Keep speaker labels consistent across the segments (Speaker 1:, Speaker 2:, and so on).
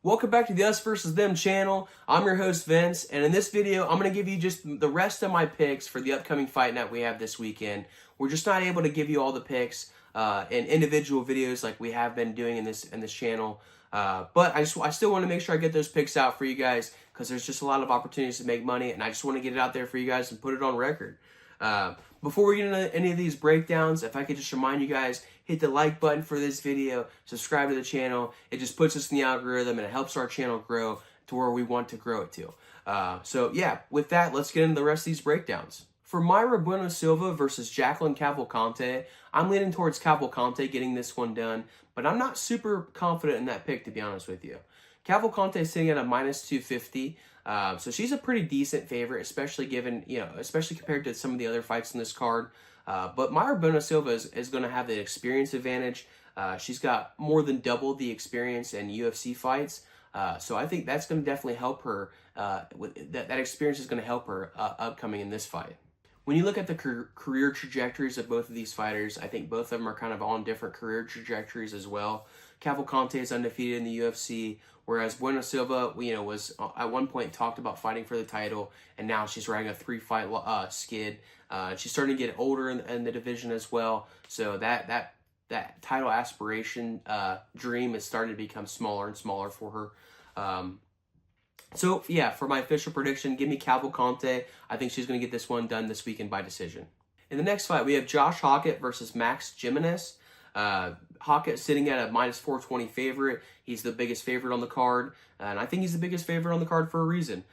Speaker 1: Welcome back to the Us versus Them channel. I'm your host Vince, and in this video, I'm going to give you just the rest of my picks for the upcoming fight night we have this weekend. We're just not able to give you all the picks in individual videos like we have been doing in this channel. But I still want to make sure I get those picks out for you guys because there's just a lot of opportunities to make money, and I just want to get it out there for you guys and put it on record. Before we get into any of these breakdowns, if I could just remind you guys, hit the like button for this video, subscribe to the channel. It just puts us in the algorithm and it helps our channel grow to where we want to grow it to. So yeah, with that, let's get into the rest of these breakdowns. For Mayra Bueno Silva versus Jacqueline Cavalcante, I'm leaning towards Cavalcante getting this one done, but I'm not super confident in that pick, to be honest with you. Cavalcante is sitting at a minus 250. So she's a pretty decent favorite, especially given, especially compared to some of the other fights in this card. But Mayra Bueno Silva is going to have the experience advantage. She's got more than double the experience in UFC fights. So I think that's going to definitely help her. That experience is going to help her upcoming in this fight. When you look at the career trajectories of both of these fighters, I think both of them are kind of on different career trajectories as well. Cavalcante is undefeated in the UFC, whereas Bueno Silva, was at one point talked about fighting for the title, and now she's riding a 3-fight skid. She's starting to get older in the division as well, so that title aspiration dream is starting to become smaller and smaller for her. So yeah, for my official prediction, give me Cavalcante. I think she's going to get this one done this weekend by decision. In the next fight, we have Josh Hockett versus Max Jimenez. Hockett sitting at a minus 420 favorite. He's the biggest favorite on the card, and I think he's the biggest favorite on the card for a reason.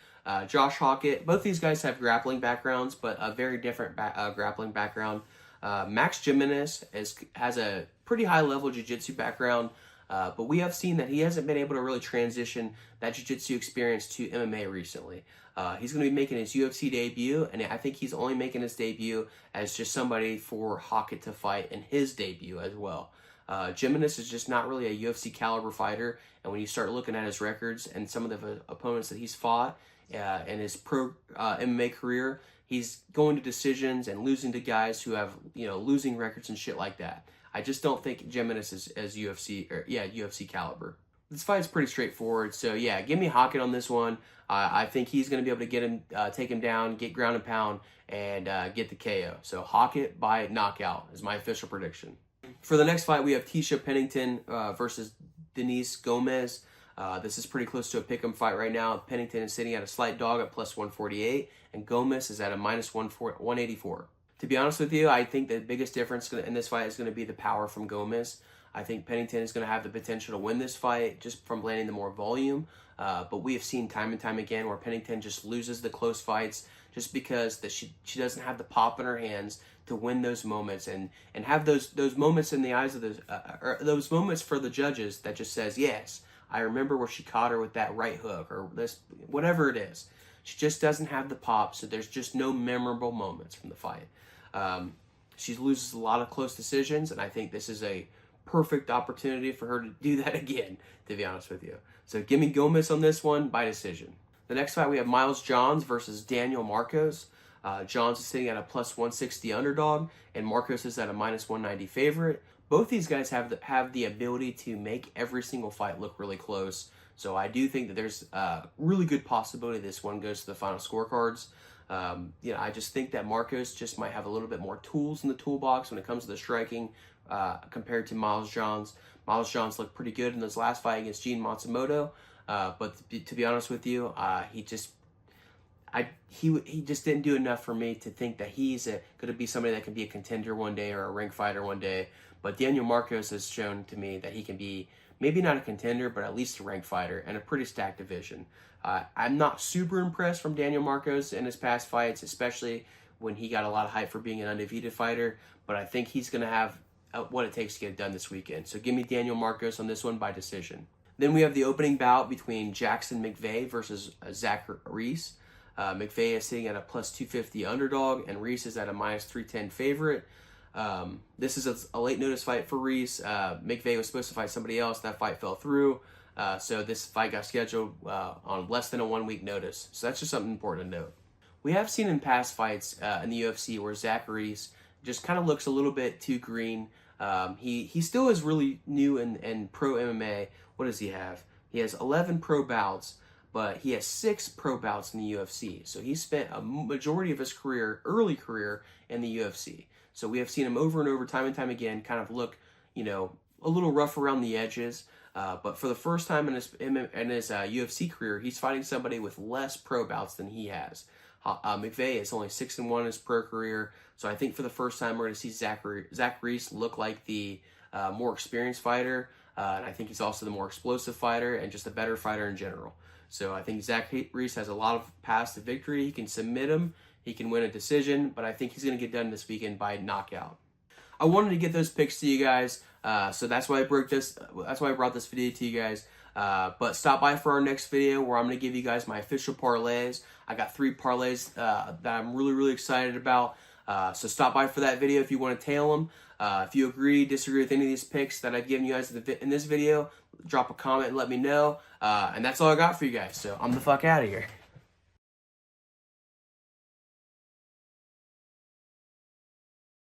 Speaker 1: Josh Hockett, both these guys have grappling backgrounds, but a very different grappling background. Max Jimenez has a pretty high-level jiu-jitsu background, but we have seen that he hasn't been able to really transition that jiu-jitsu experience to MMA recently. He's going to be making his UFC debut, and I think he's only making his debut as just somebody for Hockett to fight in his debut as well. Jimenez is just not really a UFC caliber fighter, and when you start looking at his records and some of the opponents that he's fought in his pro MMA career, he's going to decisions and losing to guys who have losing records and shit like that. I just don't think Jimenez is as UFC caliber. This fight's pretty straightforward, so yeah, give me Hockett on this one. I think he's going to be able to get him, take him down, get ground and pound, and get the KO. So Hockett by knockout is my official prediction. For the next fight, we have Tisha Pennington versus Denise Gomez. This is pretty close to a pick'em fight right now. Pennington is sitting at a slight dog at plus 148, and Gomez is at a minus 184. To be honest with you, I think the biggest difference in this fight is going to be the power from Gomez. I think Pennington is going to have the potential to win this fight just from landing the more volume. But we have seen time and time again where Pennington just loses the close fights just because she doesn't have the pop in her hands to win those moments and have those moments in the eyes of or those moments for the judges that just says, yes, I remember where she caught her with that right hook or this, whatever it is. She just doesn't have the pop, so there's just no memorable moments from the fight. She loses a lot of close decisions, and I think this is a perfect opportunity for her to do that again, to be honest with you. So give me Gomez on this one by decision. The next fight, we have Miles Johns versus Daniel Marcos. Johns is sitting at a plus 160 underdog, and Marcos is at a minus 190 favorite. Both these guys have the ability to make every single fight look really close. So I do think that there's a really good possibility this one goes to the final scorecards. I just think that Marcos just might have a little bit more tools in the toolbox when it comes to the striking compared to Miles Johns. Miles Johns looked pretty good in his last fight against Gene Matsumoto, but to be honest with you, he just didn't do enough for me to think that he's going to be somebody that can be a contender one day or a rank fighter one day. But Daniel Marcos has shown to me that he can be maybe not a contender, but at least a rank fighter and a pretty stacked division. I'm not super impressed from Daniel Marcos in his past fights, especially when he got a lot of hype for being an undefeated fighter, but I think he's going to have what it takes to get it done this weekend. So give me Daniel Marcos on this one by decision. Then we have the opening bout between Jackson McVeigh versus Zach Reese. McVeigh is sitting at a plus 250 underdog, and Reese is at a minus 310 favorite. This is a late notice fight for Reese. McVeigh was supposed to fight somebody else. That fight fell through. So this fight got scheduled on less than a 1 week notice. So that's just something important to note. We have seen in past fights in the UFC where Zach Reese just kind of looks a little bit too green. He still is really new in pro MMA. What does he have? He has 11 pro bouts, but he has 6 pro bouts in the UFC. So he spent a majority of his career, early career, in the UFC. So we have seen him over and over, time and time again, kind of look, a little rough around the edges. But for the first time in his UFC career, he's fighting somebody with less pro bouts than he has. McVeigh is only 6-1 in his pro career, so I think for the first time we're going to see Zach Reese look like the more experienced fighter, and I think he's also the more explosive fighter and just a better fighter in general. So I think Zach Reese has a lot of paths to victory. He can submit him, he can win a decision, but I think he's going to get done this weekend by knockout. I wanted to get those picks to you guys, so that's why I brought this video to you guys. But stop by for our next video where I'm going to give you guys my official parlays. I got 3 parlays that I'm really excited about. So stop by for that video if you want to tail them. If you agree, disagree with any of these picks that I've given you guys in this video, drop a comment and let me know. And that's all I got for you guys. So I'm the fuck out of here.